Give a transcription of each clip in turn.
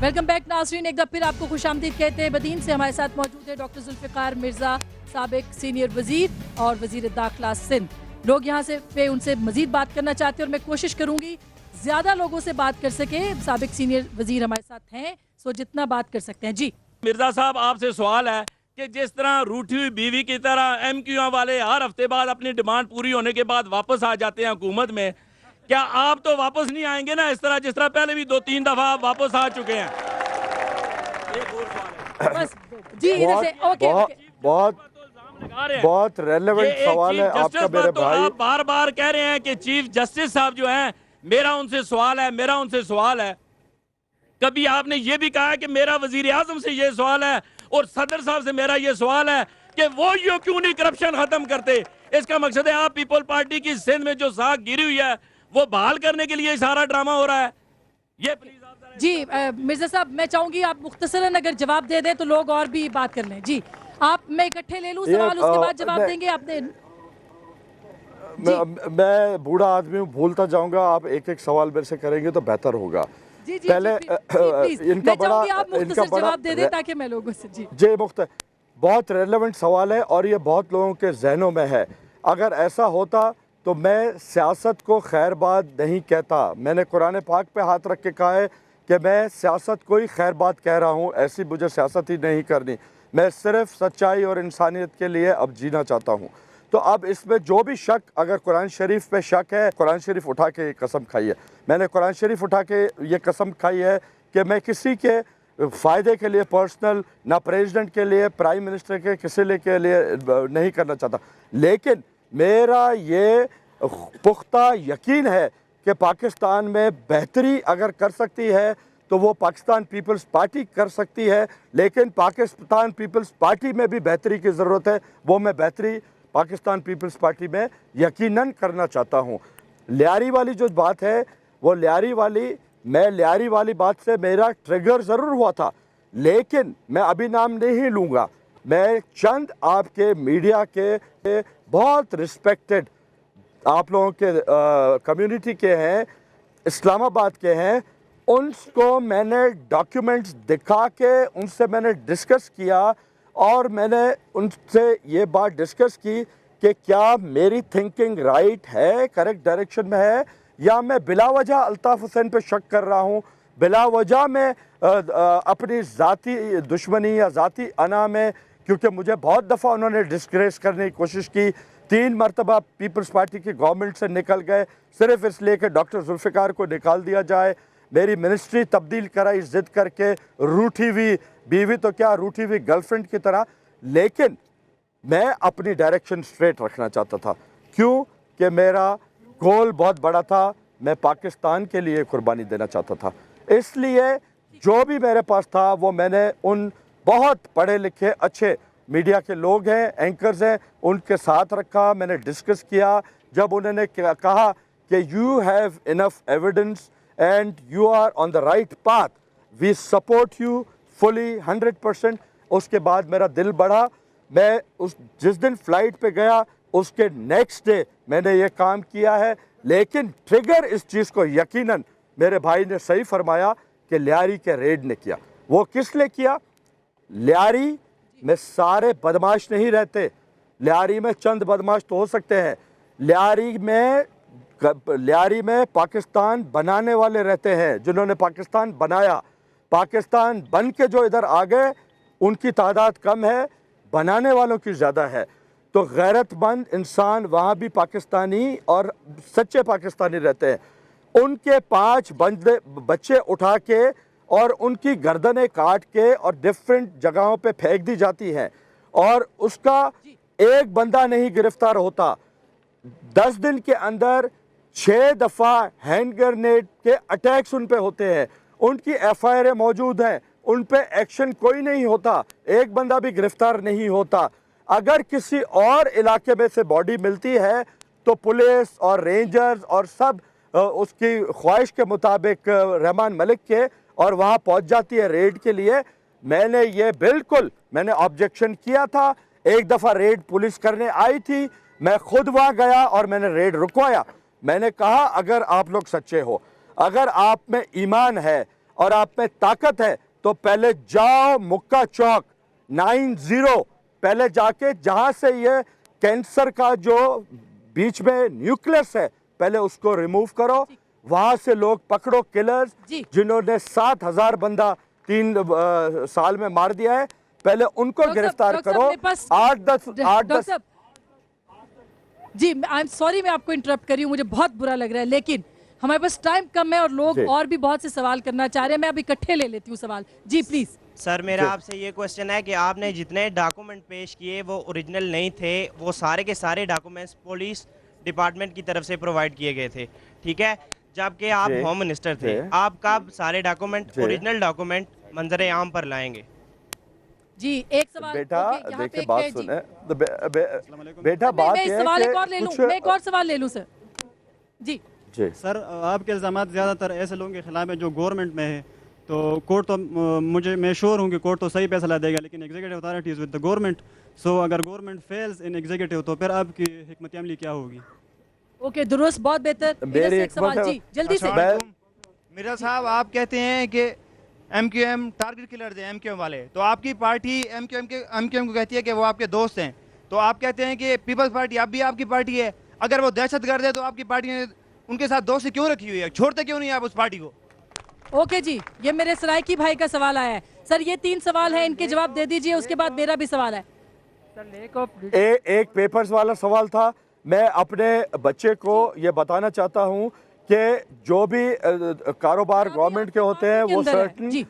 Welcome back नाज़रीन, एक बार फिर आपको खुशामदीद कहते हैं। बदीन से हमारे साथ मौजूद है डॉक्टर जुल्फ़िकार मिर्ज़ा, साबिक सीनियर वज़ीर और वज़ीर दाखिला सिंध। लोग यहाँ से पे उनसे मज़ीद बात करना चाहते हैं और मैं कोशिश करूँगी ज़्यादा लोगों से बात कर सके। साबिक सीनियर वज़ीर हमारे साथ हैं, सो जितना बात कर सकते हैं। जी मिर्ज़ा साहब, आपसे सवाल है कि जिस तरह रूठी हुई बीवी की तरह MQ वाले हर हफ्ते बाद अपनी डिमांड पूरी होने के बाद वापस आ जाते हैं हुकूमत में, क्या आप तो वापस नहीं आएंगे ना इस तरह जिस तरह पहले भी 2-3 दफा आप वापस आ चुके हैं? एक और सवाल है। बस जी इधर से ओके बहुत रेलेवेंट सवाल है आपका मेरे भाई। आप बार बार कह रहे हैं कि चीफ जस्टिस साहब जो हैं, मेरा उनसे सवाल है। कभी आपने ये भी कहा है कि मेरा वजीर आजम से ये सवाल है और सदर साहब से मेरा ये सवाल है कि वो यो क्यों नहीं करप्शन खत्म करते? इसका मकसद है आप पीपल पार्टी की सिंध में जो साख गिरी हुई है वो बहाल करने के लिए सारा ड्रामा हो रहा है। ये प्लीज आप जी मिर्ज़ा साहब, मैं चाहूँगी आप मुख्तसरन अगर जवाब दे दें तो लोग और भी बात कर लें। जी आप, मैं इकट्ठे ले लूँ सवाल, उसके बाद जवाब देंगे आपने। मैं बूढ़ा आदमी हूँ, भूलता जाऊंगा। आप एक एक सवाल मेरे से करेंगे तो बेहतर होगा। जी जी पहले इनका जवाब दे दें ताकि मैं लोगों से जी बहुत रेलेवेंट सवाल है और ये बहुत लोगों के जहनों में है। अगर ऐसा होता तो मैं सियासत को खैर बात नहीं कहता। मैंने कुरान पाक पे हाथ रख के कहा है कि मैं सियासत को ही खैर बात कह रहा हूँ, ऐसी मुझे सियासत ही नहीं करनी। मैं सिर्फ सच्चाई और इंसानियत के लिए अब जीना चाहता हूँ। तो अब इसमें जो भी शक, अगर कुरान शरीफ पे शक है, कुरान शरीफ उठा के ये कसम खाई है। मैंने कुरान शरीफ उठा के ये कसम खाई है कि मैं किसी के फ़ायदे के लिए पर्सनल, ना प्रेसिडेंट के लिए, प्राइम मिनिस्टर के किसी के लिए नहीं करना चाहता। लेकिन मेरा ये पुख्ता यकीन है कि पाकिस्तान में बेहतरी अगर कर सकती है तो वो पाकिस्तान पीपल्स पार्टी कर सकती है। लेकिन पाकिस्तान पीपल्स पार्टी में भी बेहतरी की ज़रूरत है। वो मैं बेहतरी पाकिस्तान पीपल्स पार्टी में यकीनन करना चाहता हूँ। लियारी वाली जो बात है, वो लियारी वाली बात से मेरा ट्रिगर ज़रूर हुआ था, लेकिन मैं अभी नाम नहीं लूँगा। मैं चंद आपके मीडिया के बहुत रिस्पेक्टेड आप लोगों के कम्युनिटी के हैं, इस्लामाबाद के हैं, उनको मैंने डॉक्यूमेंट्स दिखा के उनसे मैंने डिस्कस किया और मैंने उनसे ये बात डिस्कस की कि क्या मेरी थिंकिंग राइट है, करेक्ट डायरेक्शन में है, या मैं बिला वजह अल्ताफ़ हुसैन पे शक कर रहा हूँ, बिला वजह मैं अपनी ज़ाती दुश्मनी या ज़ाती अना में, क्योंकि मुझे बहुत दफ़ा उन्होंने डिस्ग्रेस करने की कोशिश की। 3 मरतबा पीपल्स पार्टी की गवर्नमेंट से निकल गए सिर्फ इसलिए कि डॉक्टर जुल्फ़िकार को निकाल दिया जाए। मेरी मिनिस्ट्री तब्दील कराई ज़िद करके, रूठी हुई बीवी तो क्या, रूठी हुई गर्लफ्रेंड की तरह। लेकिन मैं अपनी डायरेक्शन स्ट्रेट रखना चाहता था, क्यों कि मेरा गोल बहुत बड़ा था। मैं पाकिस्तान के लिए कुर्बानी देना चाहता था। इसलिए जो भी मेरे पास था वो मैंने उन बहुत पढ़े लिखे अच्छे मीडिया के लोग हैं, एंकर्स हैं, उनके साथ रखा, मैंने डिस्कस किया। जब उन्होंने कहा कि you have enough evidence and you are on the right path, we support you fully 100%, उसके बाद मेरा दिल बढ़ा। मैं जिस दिन फ्लाइट पे गया उसके नेक्स्ट डे मैंने ये काम किया है। लेकिन ट्रिगर इस चीज़ को यकीनन मेरे भाई ने सही फरमाया कि लियारी के रेड ने किया। वो किस लिए किया? लियारी में सारे बदमाश नहीं रहते, लियारी में चंद बदमाश तो हो सकते हैं। लियारी में पाकिस्तान बनाने वाले रहते हैं, जिन्होंने पाकिस्तान बनाया। पाकिस्तान बन के जो इधर आ गए उनकी तादाद कम है, बनाने वालों की ज़्यादा है। तो गैरतमंद इंसान वहाँ भी पाकिस्तानी और सच्चे पाकिस्तानी रहते हैं। उनके 5 बच्चे उठा के और उनकी गर्दनें काट के और डिफरेंट जगहों पे फेंक दी जाती हैं और उसका एक बंदा नहीं गिरफ्तार होता। 10 दिन के अंदर 6 दफ़ा हैंड ग्रेनेड के अटैक्स उन पे होते हैं। उनकी FIR मौजूद हैं, उन पे एक्शन कोई नहीं होता, एक बंदा भी गिरफ्तार नहीं होता। अगर किसी और इलाके में से बॉडी मिलती है तो पुलिस और रेंजर्स और सब उसकी ख्वाहिश के मुताबिक रहमान मलिक के, और वहाँ पहुँच जाती है रेड के लिए। मैंने ऑब्जेक्शन किया था। एक दफ़ा रेड पुलिस करने आई थी, मैं खुद वहाँ गया और मैंने रेड रुकवाया। मैंने कहा अगर आप लोग सच्चे हो, अगर आप में ईमान है और आप में ताकत है तो पहले जाओ मुक्का चौक 90 पहले जाके जहां से ये कैंसर का जो बीच में न्यूक्लियस है पहले उसको रिमूव करो, वहां से लोग पकड़ो किलर्स जी। जिन्होंने 7,000 बंदा 3 साल में मार दिया है, पहले उनको डॉक्टर गिरफ्तार साहब, करो। मेरे पास- 8-10 डॉक्टर साहब, जी आई एम सॉरी मैं आपको इंटरप्ट कर रही हूँ, मुझे बहुत बुरा लग रहा है, लेकिन हमारे पास टाइम कम है और लोग जी। और भी बहुत से सवाल करना चाह रहे हैं। मैं अब इकट्ठे ले लेती हूँ सवाल। जी प्लीज। सर मेरा जी। आपसे ये क्वेश्चन है कि आपने जितने डॉक्यूमेंट पेश किए वो ओरिजिनल नहीं थे, वो सारे के सारे डॉक्यूमेंट्स पुलिस डिपार्टमेंट की तरफ से प्रोवाइड किए गए थे, ठीक है? जबकि आप जी। होम मिनिस्टर थे, जी। आप कब सारे डॉक्यूमेंट जी। ओरिजिनल डॉक्यूमेंट मंजर आम पर लाएंगे? जी एक सवाल। बेटा ओके, यहाँ पे देखिए एक बात है, जी। सुने तो बेटा बात मैं ये इस है सवाल कि एक और ले लूँ, कुछ मैं एक और सवाल ले लूँ सर। जी जी सर आपके इल्ज़ाम ज़्यादातर ऐसे लोगों के खिलाफ हैं जो गवर्नमेंट में है, तो कोर्ट तो मैं श्योर हूँ कि कोर्ट तो सही फैसला देगा, लेकिन executive authorities with the government, so अगर गवर्नमेंट फेल्स इन एग्जीक्यूटिव तो फिर आपकी हिकमत अमली क्या होगी? ओके दुरुस्त, बहुत बेहतर। इधर मेरी से एक सवाल, हिकमत है- जी जल्दी से। मैं- मिर्जा साहब आप कहते हैं कि एमक्यूएम टारगेट किलर हैं एमक्यूएम वाले, तो आपकी पार्टी एमक्यूएम को कहती है कि वो आपके दोस्त हैं, तो आप कहते हैं कि पीपल्स पार्टी अब भी आपकी पार्टी है, अगर वो दहशतगर्द है तो आपकी पार्टी ने उनके साथ दोस्ती क्यों रखी हुई है, छोड़ते क्यों नहीं आप उस पार्टी को? ओके जी, ये मेरे सरायकी भाई का सवाल आया है। सर ये 3 सवाल है, इनके जवाब दे दीजिए, उसके बाद मेरा भी सवाल है। एक पेपर्स वाला सवाल था। मैं अपने बच्चे को ये बताना चाहता हूँ कि जो भी कारोबार अभी गवर्नमेंट के आपकी होते हैं पार्टी के वो अंदर है, सर्टन जी।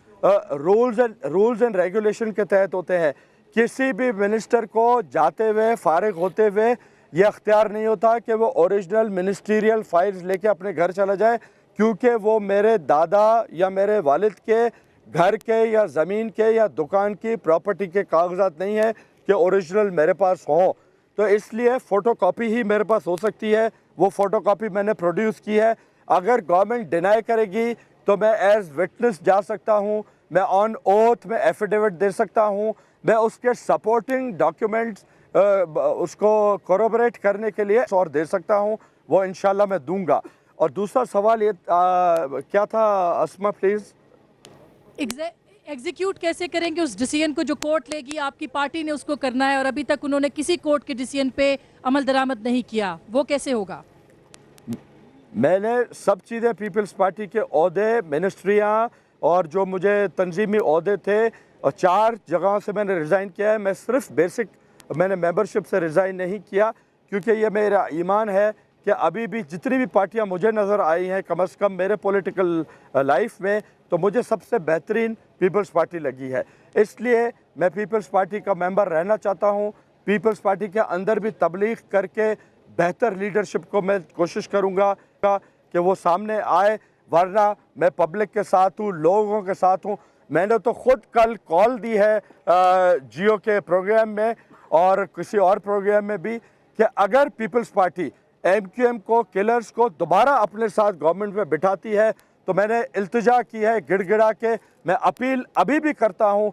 रूल्स एंड रेगुलेशन के तहत होते हैं। किसी भी मिनिस्टर को जाते हुए फारिग होते हुए ये अख्तियार नहीं होता कि वो ओरिजिनल मिनिस्ट्रियल फाइल्स लेके अपने घर चला जाए, क्योंकि वो मेरे दादा या मेरे वालिद के घर के या ज़मीन के या दुकान की प्रॉपर्टी के कागजात नहीं है कि ओरिजिनल मेरे पास हो। तो इसलिए फ़ोटोकॉपी ही मेरे पास हो सकती है, वो फ़ोटोकॉपी मैंने प्रोड्यूस की है। अगर गवर्नमेंट डिनाई करेगी तो मैं एज विटनेस जा सकता हूँ, मैं ऑन ओथ में एफिडेविट दे सकता हूँ, मैं उसके सपोर्टिंग डॉक्यूमेंट्स उसको कोरोबरेट करने के लिए और दे सकता हूँ, वो इंशाल्लाह मैं दूंगा। और दूसरा सवाल ये क्या था अस्मा प्लीज़? एग्जीक्यूट कैसे करेंगे उस डिसीजन को जो कोर्ट लेगी? आपकी पार्टी ने उसको करना है और अभी तक उन्होंने किसी कोर्ट के डिसीजन पे अमल दरामद नहीं किया, वो कैसे होगा? मैंने सब चीज़ें पीपल्स पार्टी के ओहदे, मिनिस्ट्रियाँ और जो मुझे तंजीमी ओहदे थे और 4 जगहों से मैंने रिज़ाइन किया है। मैं सिर्फ बेसिक मैंने मेंबरशिप से रिज़ाइन नहीं किया, क्योंकि ये मेरा ईमान है कि अभी भी जितनी भी पार्टियां मुझे नज़र आई हैं कम से कम मेरे पॉलिटिकल लाइफ में, तो मुझे सबसे बेहतरीन पीपल्स पार्टी लगी है। इसलिए मैं पीपल्स पार्टी का मेंबर रहना चाहता हूं। पीपल्स पार्टी के अंदर भी तबलीग करके बेहतर लीडरशिप को मैं कोशिश करूंगा कि वो सामने आए, वरना मैं पब्लिक के साथ हूँ, लोगों के साथ हूँ। मैंने तो ख़ुद कल कॉल दी है जियो के प्रोग्राम में और किसी और प्रोग्राम में भी कि अगर पीपल्स पार्टी एमक्यूएम को, किलर्स को दोबारा अपने साथ गवर्नमेंट में बिठाती है तो मैंने इल्तिजा की है गिड़गिड़ा के। मैं अपील अभी भी करता हूँ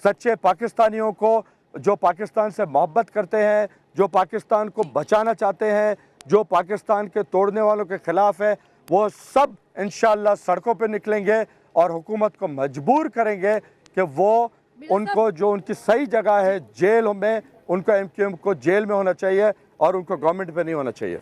सच्चे पाकिस्तानियों को, जो पाकिस्तान से मोहब्बत करते हैं, जो पाकिस्तान को बचाना चाहते हैं, जो पाकिस्तान के तोड़ने वालों के ख़िलाफ़ है, वो सब इंशाअल्लाह सड़कों पे निकलेंगे और हुकूमत को मजबूर करेंगे कि वो उनको जो उनकी सही जगह है जेल में, उनको एमक्यूएम को जेल में होना चाहिए और उनको गवर्नमेंट पे नहीं होना चाहिए।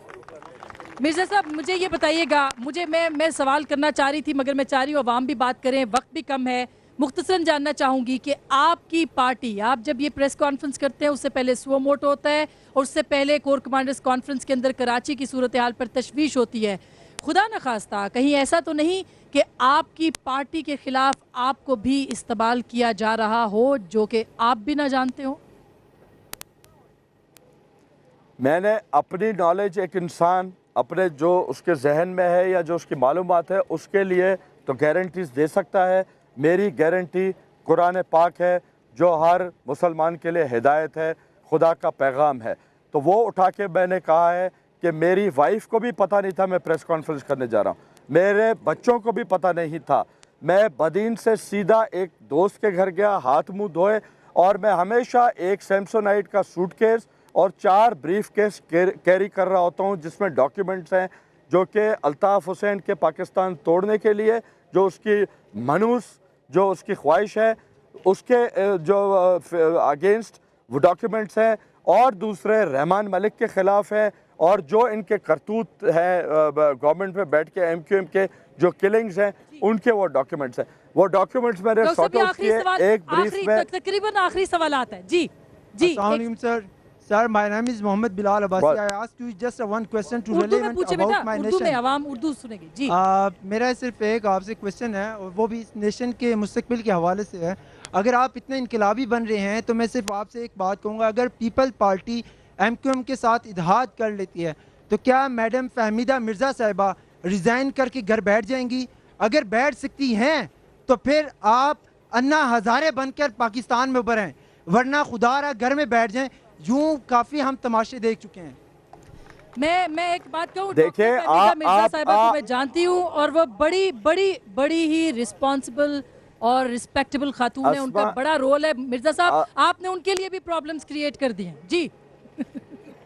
मिर्जा साहब मुझे ये बताइएगा, मुझे मैं सवाल करना चाह रही थी मगर मैं चाह रही हूँ अवाम भी बात करें, वक्त भी कम है। मुख्तसरन जानना चाहूँगी कि आपकी पार्टी, आप जब ये प्रेस कॉन्फ्रेंस करते हैं उससे पहले सुओ मोटो होता है और उससे पहले कोर कमांडर्स कॉन्फ्रेंस के अंदर कराची की सूरत हाल पर तशवीश होती है। खुदा न खास्ता कहीं ऐसा तो नहीं कि आपकी पार्टी के ख़िलाफ़ आपको भी इस्तेमाल किया जा रहा हो जो कि आप भी ना जानते हो? मैंने अपनी नॉलेज, एक इंसान अपने जो उसके जहन में है या जो उसकी मालूमात है उसके लिए तो गारंटीज़ दे सकता है। मेरी गारंटी कुरान पाक है जो हर मुसलमान के लिए हिदायत है, खुदा का पैगाम है। तो वो उठा के मैंने कहा है कि मेरी वाइफ को भी पता नहीं था मैं प्रेस कॉन्फ्रेंस करने जा रहा हूँ, मेरे बच्चों को भी पता नहीं था। मैं बदीन से सीधा एक दोस्त के घर गया, हाथ मुंह धोए, और मैं हमेशा एक सैमसोनाइट का सूटकेस और 4 ब्रीफ केस कैरी कर रहा होता हूँ जिसमें डॉक्यूमेंट्स हैं, जो कि अल्ताफ़ हुसैन के पाकिस्तान तोड़ने के लिए जो उसकी मनूस जो उसकी ख्वाहिश है उसके जो अगेंस्ट वो डॉक्यूमेंट्स हैं, और दूसरे रहमान मलिक के ख़िलाफ़ है, और जो इनके करतूत है गवर्नमेंट में बैठ के MQM के जो किलिंग्स हैं उनके वो डॉक्यूमेंट्स हैं। वो डॉक्यूमेंट्स मैंने डॉक्टर सॉर्ट साहब, ये आउट आखिरी किए सवाल, एक ब्रीफ में। तकरीबन आखिरी सवाल आता है जी जी। Assalamualaikum, sir. Sir, my name is Mohammed Bilal Abbasi. What? I asked you just one question to Urdu में relevant पूछे about बेटा, my उर्दू में, nation. आवाम उर्दू सुनेगी जी। मेरा सिर्फ एक आपसे क्वेश्चन है और वो भी इस नेशन के मुस्तकबिल के हवाले से है। अगर आप इतने इनकलाबी बन रहे हैं तो मैं सिर्फ आपसे एक बात कहूँगा, अगर पीपल पार्टी MQM के साथ इत्तेहाद कर लेती है तो क्या मैडम फहमीदा मिर्ज़ा साहिबा रिज़ाइन करके घर बैठ जाएंगी? अगर बैठ सकती हैं तो फिर आप अन्ना हज़ारे बनकर पाकिस्तान में उभरें, वरना खुदारा घर में बैठ जाएं। यूं काफ़ी हम तमाशे देख चुके हैं। मैं एक बात कहूँ, देखिए, डॉक्टर फहमीदा मिर्ज़ा आप- साहिबा को मैं जानती हूँ और वो बड़ी बड़ी बड़ी ही रिस्पॉन्सिबल और रिस्पेक्टेबल खातून है, उनका अस्मा- बड़ा रोल है। मिर्ज़ा साहब, आपने उनके लिए भी प्रॉब्लम्स क्रिएट कर दी हैं जी।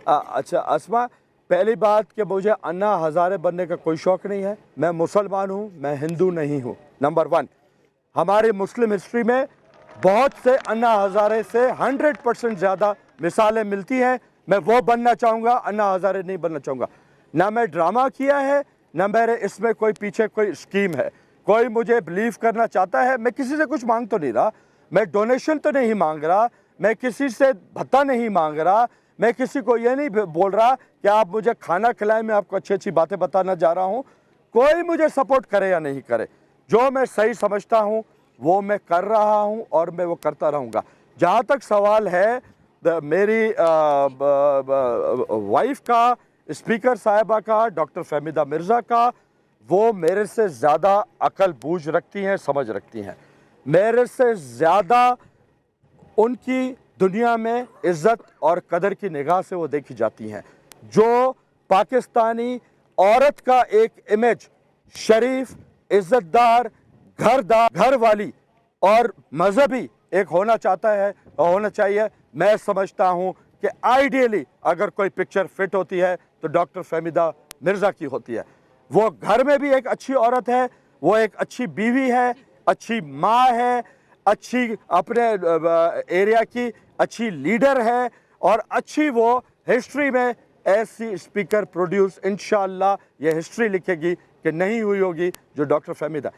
अच्छा अस्मा, पहली बात कि मुझे अन्ना हज़ारे बनने का कोई शौक़ नहीं है। मैं मुसलमान हूँ, मैं हिंदू नहीं हूँ। नंबर 1, हमारी मुस्लिम हिस्ट्री में बहुत से अन्ना हज़ारे से 100% ज़्यादा मिसालें मिलती हैं। मैं वो बनना चाहूँगा, अन्ना हज़ारे नहीं बनना चाहूँगा। ना मैं ड्रामा किया है, ना मेरे इसमें कोई पीछे कोई स्कीम है। कोई मुझे बिलीव करना चाहता है, मैं किसी से कुछ मांग तो नहीं रहा, मैं डोनेशन तो नहीं मांग रहा, मैं किसी से भत्ता नहीं मांग रहा, मैं किसी को ये नहीं बोल रहा कि आप मुझे खाना खिलाएं, मैं आपको अच्छी अच्छी बातें बताना जा रहा हूँ। कोई मुझे सपोर्ट करे या नहीं करे, जो मैं सही समझता हूँ वो मैं कर रहा हूँ और मैं वो करता रहूँगा। जहाँ तक सवाल है मेरी वाइफ का, स्पीकर साहिबा का, डॉक्टर फहमीदा मिर्ज़ा का, वो मेरे से ज़्यादा अकल बूझ रखती हैं, समझ रखती हैं। मेरे से ज़्यादा उनकी दुनिया में इज़्ज़त और कदर की निगाह से वो देखी जाती हैं। जो पाकिस्तानी औरत का एक इमेज शरीफ, इज़्ज़तदार, घर वाली और मजहबी एक होना चाहता है, होना चाहिए, मैं समझता हूँ कि आइडियली अगर कोई पिक्चर फिट होती है तो डॉक्टर फहमीदा मिर्ज़ा की होती है। वो घर में भी एक अच्छी औरत है, वो एक अच्छी बीवी है, अच्छी माँ है, अच्छी अपने एरिया की अच्छी लीडर है, और अच्छी वो हिस्ट्री में ऐसी स्पीकर प्रोड्यूस इंशाअल्लाह ये हिस्ट्री लिखेगी कि नहीं हुई होगी जो डॉक्टर फहमीदा।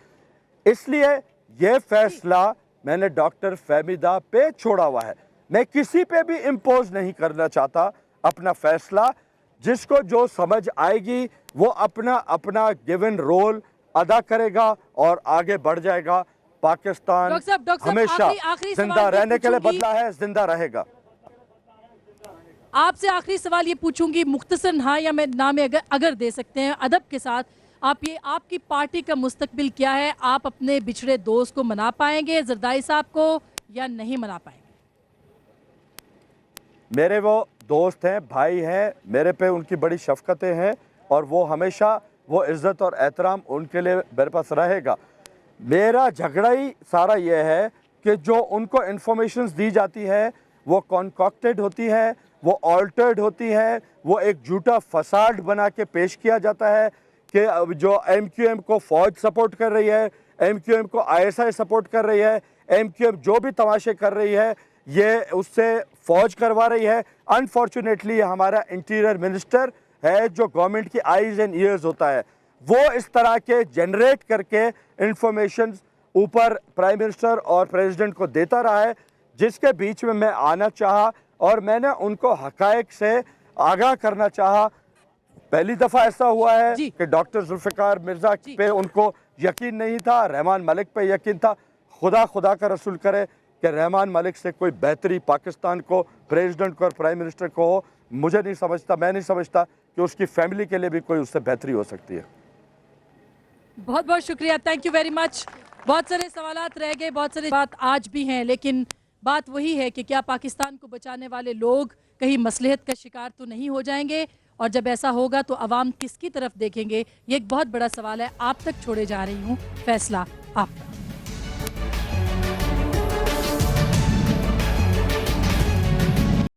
इसलिए ये फैसला मैंने डॉक्टर फहमीदा पे छोड़ा हुआ है। मैं किसी पे भी इम्पोज नहीं करना चाहता अपना फैसला। जिसको जो समझ आएगी वो अपना अपना गिवन रोल अदा करेगा और आगे बढ़ जाएगा। पाकिस्तान डॉक्टर साहब, हमेशा आखिरी जिंदा सवाल ये रहने के लिए पूछूंगी। बदला है, जिंदा रहेगा। आपसे आखिरी सवाल ये पूछूंगी, मुख्तसर हाँ या मैं ना में अगर दे सकते हैं अदब के साथ, आप ये आपकी पार्टी का मुस्तकबिल क्या है? आप अपने बिछड़े दोस्त को मना पाएंगे, जरदारी साहब को, या नहीं मना पाएंगे? मेरे वो दोस्त हैं, भाई हैं, मेरे पे उनकी बड़ी शफ़क़तें हैं और वो हमेशा वो इज़्ज़त और एहतराम उनके लिए मेरे पास रहेगा। मेरा झगड़ा ही सारा ये है कि जो उनको इन्फॉर्मेशंस दी जाती है वो कॉन्कॉक्टेड होती है, वो ऑल्टर्ड होती है, वो एक झूठा फसाड बना के पेश किया जाता है कि जो MQM को फ़ौज सपोर्ट कर रही है, MQM को ISI सपोर्ट कर रही है, MQM जो भी तमाशे कर रही है ये उससे फ़ौज करवा रही है। अनफॉर्चुनेटली हमारा इंटीरियर मिनिस्टर है जो गवर्नमेंट की आईज़ एंड ईयर्स होता है, वो इस तरह के जनरेट करके इंफॉर्मेशन ऊपर प्राइम मिनिस्टर और प्रेसिडेंट को देता रहा है, जिसके बीच में मैं आना चाहा और मैंने उनको हकायक से आगाह करना चाहा। पहली दफ़ा ऐसा हुआ है कि डॉक्टर जुल्फ़िकार मिर्ज़ा पे उनको यकीन नहीं था, रहमान मलिक पे यकीन था। खुदा का रसूल करे कि रहमान मलिक से कोई बेहतरी पाकिस्तान को, प्रेसिडेंट को और प्राइम मिनिस्टर को हो। मुझे नहीं समझता, मैं नहीं समझता कि उसकी फैमिली के लिए भी कोई उससे बेहतरी हो सकती है। बहुत बहुत शुक्रिया, थैंक यू वेरी मच। बहुत सारे सवालात रह गए, बहुत सारी बात आज भी हैं, लेकिन बात वही है कि क्या पाकिस्तान को बचाने वाले लोग कहीं मसलहत का शिकार तो नहीं हो जाएंगे, और जब ऐसा होगा तो अवाम किसकी तरफ देखेंगे, ये एक बहुत बड़ा सवाल है। आप तक छोड़े जा रही हूँ, फैसला आपका।